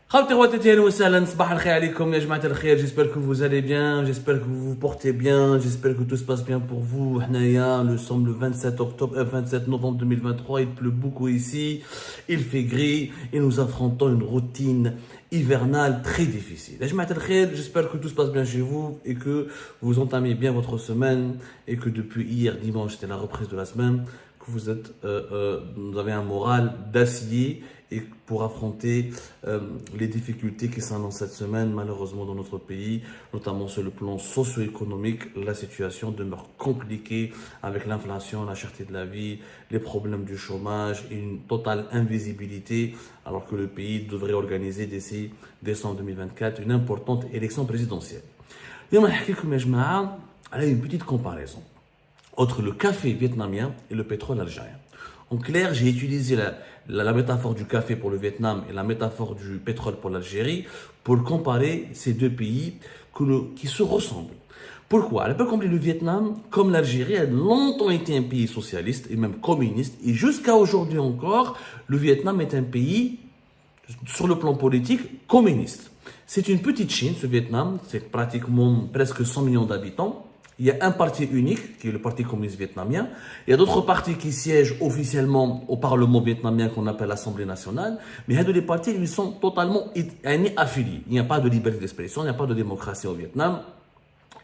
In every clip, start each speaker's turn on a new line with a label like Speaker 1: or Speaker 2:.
Speaker 1: J'espère que vous allez bien, j'espère que vous vous portez bien, j'espère que tout se passe bien pour vous. Nous sommes le 27 novembre 2023, il pleut beaucoup ici, il fait gris et nous affrontons une routine hivernale très difficile. J'espère que tout se passe bien chez vous et que vous entamez bien votre semaine et que depuis hier dimanche, c'était la reprise de la semaine, que vous avez un moral d'acier et pour affronter les difficultés qui s'annoncent cette semaine, malheureusement dans notre pays, notamment sur le plan socio-économique, la situation demeure compliquée avec l'inflation, la cherté de la vie, les problèmes du chômage et une totale invisibilité, alors que le pays devrait organiser d'ici décembre 2024 une importante élection présidentielle. Et on va une petite comparaison entre le café vietnamien et le pétrole algérien. En clair, j'ai utilisé la métaphore du café pour le Vietnam et la métaphore du pétrole pour l'Algérie pour comparer ces deux pays qui se ressemblent. Pourquoi? À l'époque, le Vietnam, comme l'Algérie, a longtemps été un pays socialiste et même communiste. Et jusqu'à aujourd'hui encore, le Vietnam est un pays, sur le plan politique, communiste. C'est une petite Chine, ce Vietnam. C'est pratiquement presque 100 millions d'habitants. Il y a un parti unique, qui est le Parti communiste vietnamien. Il y a d'autres partis qui siègent officiellement au Parlement vietnamien qu'on appelle l'Assemblée nationale. Mais les partis, ils sont totalement affiliés. Il n'y a pas de liberté d'expression, il n'y a pas de démocratie au Vietnam.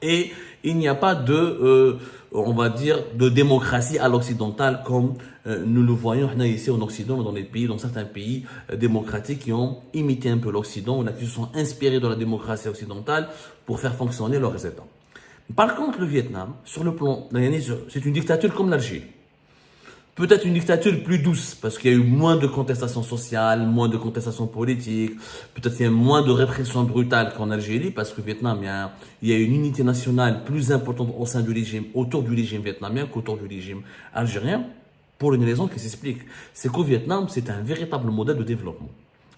Speaker 1: Et il n'y a pas on va dire, de démocratie à l'occidentale comme nous le voyons ici en Occident, dans certains pays démocratiques qui ont imité un peu l'Occident, qui se sont inspirés de la démocratie occidentale pour faire fonctionner leurs États. Par contre, le Vietnam, sur le plan, c'est une dictature comme l'Algérie. Peut-être une dictature plus douce, parce qu'il y a eu moins de contestations sociales, moins de contestations politiques, peut-être qu'il y a moins de répression brutale qu'en Algérie, parce qu'au Vietnam, il y a une unité nationale plus importante au sein du régime, autour du régime vietnamien qu'autour du régime algérien, pour une raison qui s'explique. C'est qu'au Vietnam, c'est un véritable modèle de développement.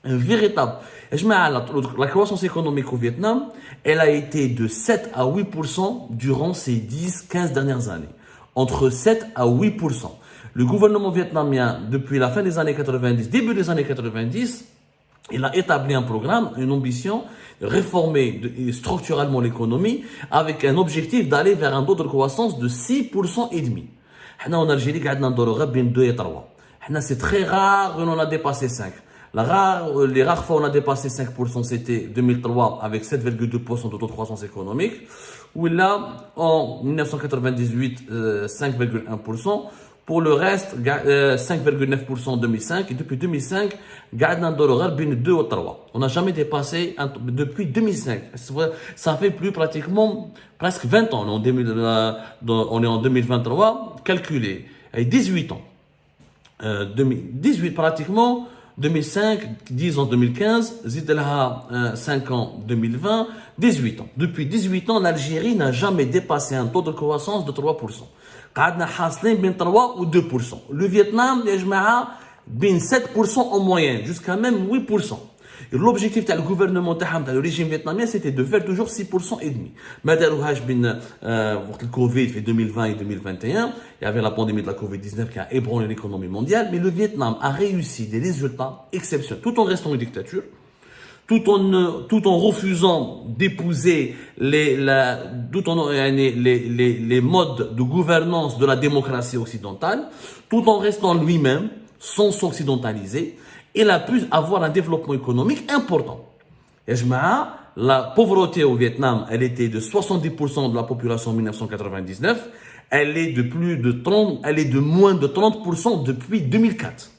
Speaker 1: Un véritable. La croissance économique au Vietnam, elle a été de 7 à 8% durant ces 10-15 dernières années. Entre 7 à 8%. Le gouvernement vietnamien, depuis la fin des années 90, début des années 90, il a établi un programme, une ambition, réformer structurellement l'économie avec un objectif d'aller vers un taux de croissance de 6% et demi. En Algérie, c'est très rare qu'on a dépassé 5. Les rares fois où on a dépassé 5%, c'était 2003 avec 7,2% de taux de croissance économique. Ou là, en 1998, 5,1%. Pour le reste, 5,9% en 2005. Et depuis 2005, on n'a jamais dépassé depuis 2005. Ça fait presque 20 ans. On est en 2023. Calculé. 18 ans. 18 pratiquement. 2005, 10 ans 2015, Zidelaha 5 ans 2020, 18 ans. Depuis 18 ans, l'Algérie n'a jamais dépassé un taux de croissance de 3%. قعدنا حاصلين بين 3 ou 2%. Le Vietnam, les جماعة, بين 7% en moyenne, jusqu'à même 8%. Et l'objectif du gouvernement, du régime vietnamien, c'était de faire toujours 6% et demi. Mais le Covid, fait 2020 et 2021, il y avait la pandémie de la Covid-19 qui a ébranlé l'économie mondiale, mais le Vietnam a réussi des résultats exceptionnels, tout en restant une dictature, tout en refusant d'épouser les modes de gouvernance de la démocratie occidentale, tout en restant lui-même, sans s'occidentaliser. Il a pu avoir un développement économique important. La pauvreté au Vietnam, elle était de 70% de la population en 1999. Elle est de moins de 30% depuis 2004.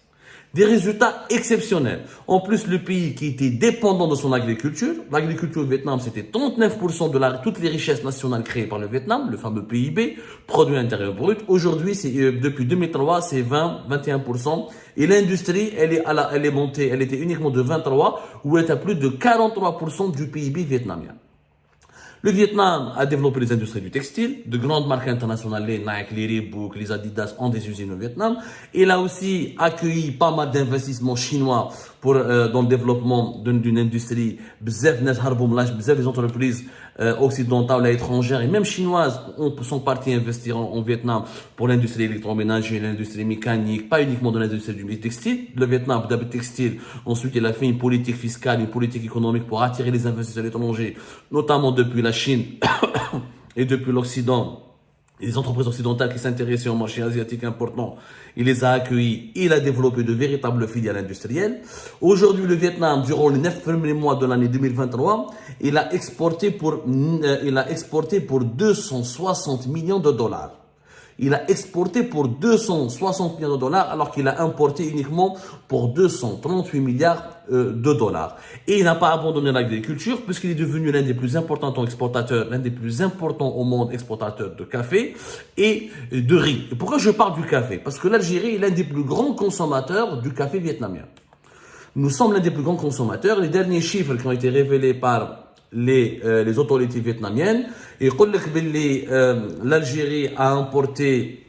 Speaker 1: Des résultats exceptionnels. En plus, le pays qui était dépendant de son agriculture, l'agriculture au Vietnam, c'était 39% de toutes les richesses nationales créées par le Vietnam, le fameux PIB, produit intérieur brut. Aujourd'hui, depuis 2003, c'est 21%. Et l'industrie, elle est montée, elle était uniquement de 23, où elle est à plus de 43% du PIB vietnamien. Le Vietnam a développé les industries du textile. De grandes marques internationales, les Nike, les Reebok, les Adidas ont des usines au Vietnam. Il a aussi accueilli pas mal d'investissements chinois dans le développement d'une industrie. Bzef les entreprises occidentales et étrangères et même chinoises sont parties investir en Vietnam pour l'industrie électroménager, l'industrie mécanique, pas uniquement dans l'industrie du textile. Le Vietnam, d'abord textile, ensuite il a fait une politique fiscale, une politique économique pour attirer les investisseurs étrangers, notamment depuis la Chine et depuis l'Occident. Les entreprises occidentales qui s'intéressaient au marché asiatique important, il les a accueillis, il a développé de véritables filiales industrielles. Aujourd'hui, le Vietnam, durant les 9 premiers mois de l'année 2023, il a exporté pour 260 millions de dollars. Il a exporté pour 260 millions de dollars alors qu'il a importé uniquement pour 238 milliards de dollars. Et il n'a pas abandonné l'agriculture puisqu'il est devenu l'un des plus importants exportateurs, l'un des plus importants au monde exportateurs de café et de riz. Et pourquoi je parle du café? Parce que l'Algérie est l'un des plus grands consommateurs du café vietnamien. Nous sommes l'un des plus grands consommateurs. Les derniers chiffres qui ont été révélés par les autorités vietnamiennes, et l'Algérie a importé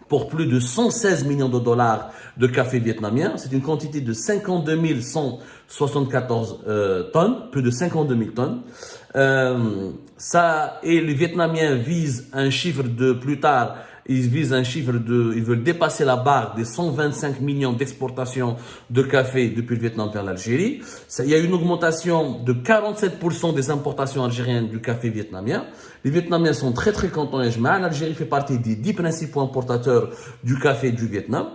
Speaker 1: pour plus de 116 millions de dollars de café vietnamien. C'est une quantité de 52 174 tonnes, plus de 52 000 tonnes. Et les Vietnamiens visent un chiffre de plus tard. Ils veulent dépasser la barre des 125 millions d'exportations de café depuis le Vietnam vers l'Algérie. Il y a une augmentation de 47% des importations algériennes du café vietnamien. Les Vietnamiens sont très très contents. L'Algérie fait partie des 10 principaux importateurs du café du Vietnam.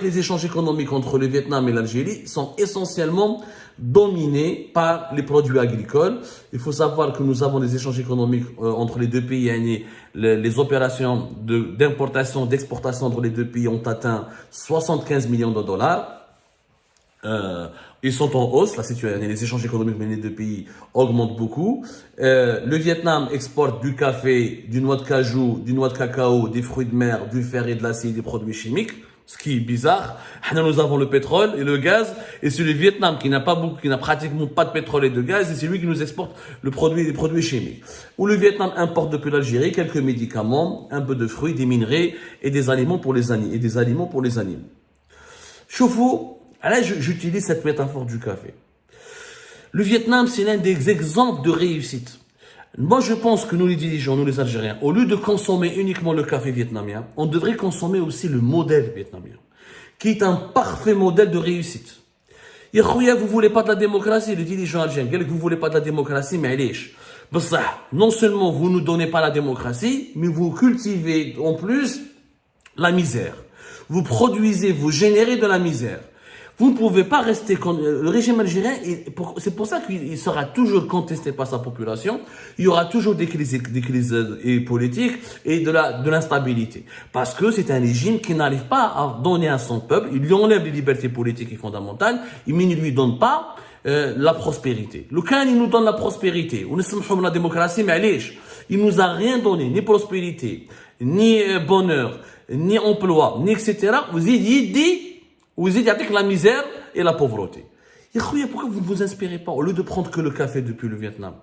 Speaker 1: Les échanges économiques entre le Vietnam et l'Algérie sont essentiellement dominés par les produits agricoles. Il faut savoir que nous avons des échanges économiques entre les deux pays. Les opérations d'importation, d'exportation entre les deux pays ont atteint 75 millions de dollars. Ils sont en hausse, la situation, les échanges économiques entre les deux pays augmentent beaucoup. Le Vietnam exporte du café, du noix de cajou, du noix de cacao, des fruits de mer, du fer et de l'acier, des produits chimiques. Ce qui est bizarre, nous avons le pétrole et le gaz, et c'est le Vietnam qui n'a pratiquement pas de pétrole et de gaz, et c'est lui qui nous exporte les produits chimiques. Où le Vietnam importe depuis l'Algérie quelques médicaments, un peu de fruits, des minerais et des aliments pour les animaux. Choufou, là j'utilise cette métaphore du café. Le Vietnam, c'est l'un des exemples de réussite. Moi, je pense que nous, les dirigeants, nous, les Algériens, au lieu de consommer uniquement le café vietnamien, on devrait consommer aussi le modèle vietnamien, qui est un parfait modèle de réussite. Vous voulez pas de la démocratie, les dirigeants algériens, vous voulez pas de la démocratie, mais allez. Non seulement vous nous donnez pas la démocratie, mais vous cultivez en plus la misère. Vous produisez, vous générez de la misère. Vous ne pouvez pas rester... Le régime algérien, c'est pour ça qu'il sera toujours contesté par sa population. Il y aura toujours des crises politiques et de l'instabilité. Parce que c'est un régime qui n'arrive pas à donner à son peuple. Il lui enlève les libertés politiques et fondamentales, mais il ne lui donne pas la prospérité. Le Khan, il nous donne la prospérité. On est la démocratie, mais allez, il nous a rien donné, ni prospérité, ni bonheur, ni emploi, ni etc. Vous dites avec la misère et la pauvreté. Pourquoi vous ne vous inspirez pas, au lieu de prendre que le café depuis le Vietnam?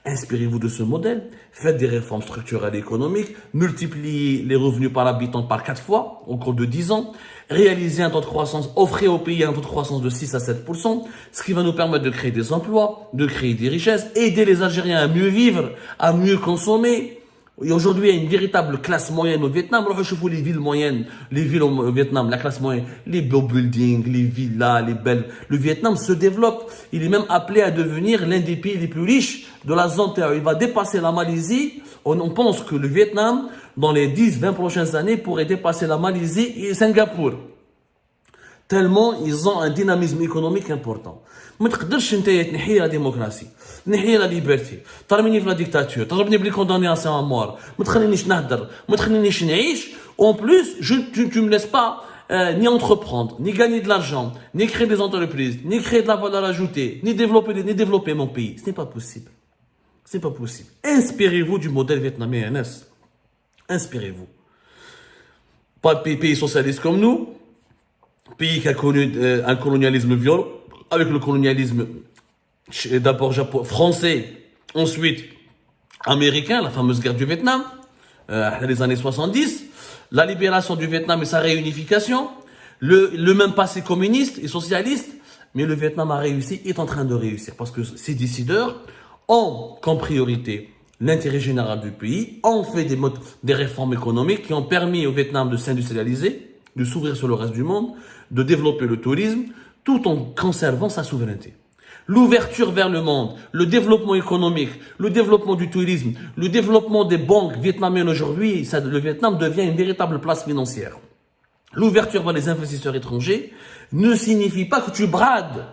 Speaker 1: Inspirez-vous de ce modèle, faites des réformes structurelles et économiques, multipliez les revenus par habitant par 4 fois au cours de 10 ans, réalisez un taux de croissance, offrez au pays un taux de croissance de 6 à 7%, ce qui va nous permettre de créer des emplois, de créer des richesses, aider les Algériens à mieux vivre, à mieux consommer. Et aujourd'hui, il y a une véritable classe moyenne au Vietnam. Alors, je vois les villes moyennes, les villes au Vietnam, la classe moyenne, les beaux buildings, les villas, les belles. Le Vietnam se développe. Il est même appelé à devenir l'un des pays les plus riches de la zone terre. Il va dépasser la Malaisie. On pense que le Vietnam, dans les 10-20 prochaines années, pourrait dépasser la Malaisie et Singapour. Tellement ils ont un dynamisme économique important. ما تقدرش انت تنحي la démocratie, تنحي la liberté, ترميني في la dictature, تضربني بلي condamnation à mort, ما تخلينيش نهدر, ما تخلينيش نعيش. En plus, tu me laisses pas ni entreprendre, ni gagner de l'argent, ni créer des entreprises, ni créer de la valeur ajoutée, ni développer mon pays. Ce n'est pas possible. C'est pas possible. Inspirez-vous du modèle vietnamien, NS. Inspirez-vous. Pas de pays socialiste comme nous. Pays qui a connu un colonialisme violent, avec le colonialisme d'abord français, ensuite américain, la fameuse guerre du Vietnam, les années 70, la libération du Vietnam et sa réunification, le même passé communiste et socialiste, mais le Vietnam a réussi, est en train de réussir, parce que ces décideurs ont comme priorité l'intérêt général du pays, ont fait des réformes économiques qui ont permis au Vietnam de s'industrialiser, de s'ouvrir sur le reste du monde, de développer le tourisme, tout en conservant sa souveraineté. L'ouverture vers le monde, le développement économique, le développement du tourisme, le développement des banques vietnamiennes aujourd'hui, le Vietnam devient une véritable place financière. L'ouverture vers les investisseurs étrangers ne signifie pas que tu brades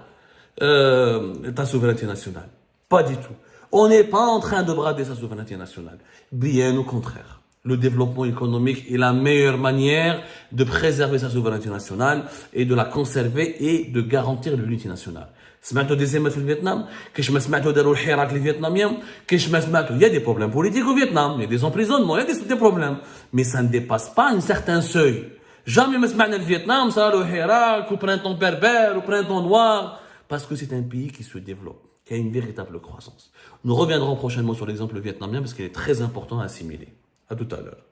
Speaker 1: ta souveraineté nationale. Pas du tout. On n'est pas en train de brader sa souveraineté nationale. Bien au contraire. Le développement économique est la meilleure manière de préserver sa souveraineté nationale et de la conserver et de garantir l'unité nationale. سمعتوا des émeutes au Vietnam, كيش ما سمعتوا داروا الحراك les Vietnamiens, كيش ما سمعتوا, il y a des problèmes politiques au Vietnam, il y a des emprisonnements, il y a des problèmes, mais ça ne dépasse pas un certain seuil. Jamais ما سمعنا le Vietnam, ça le حراك, ou printemps berbère, ou printemps noir, parce que c'est un pays qui se développe, qui a une véritable croissance. Nous reviendrons prochainement sur l'exemple vietnamien parce qu'il est très important à assimiler. À tout à l'heure.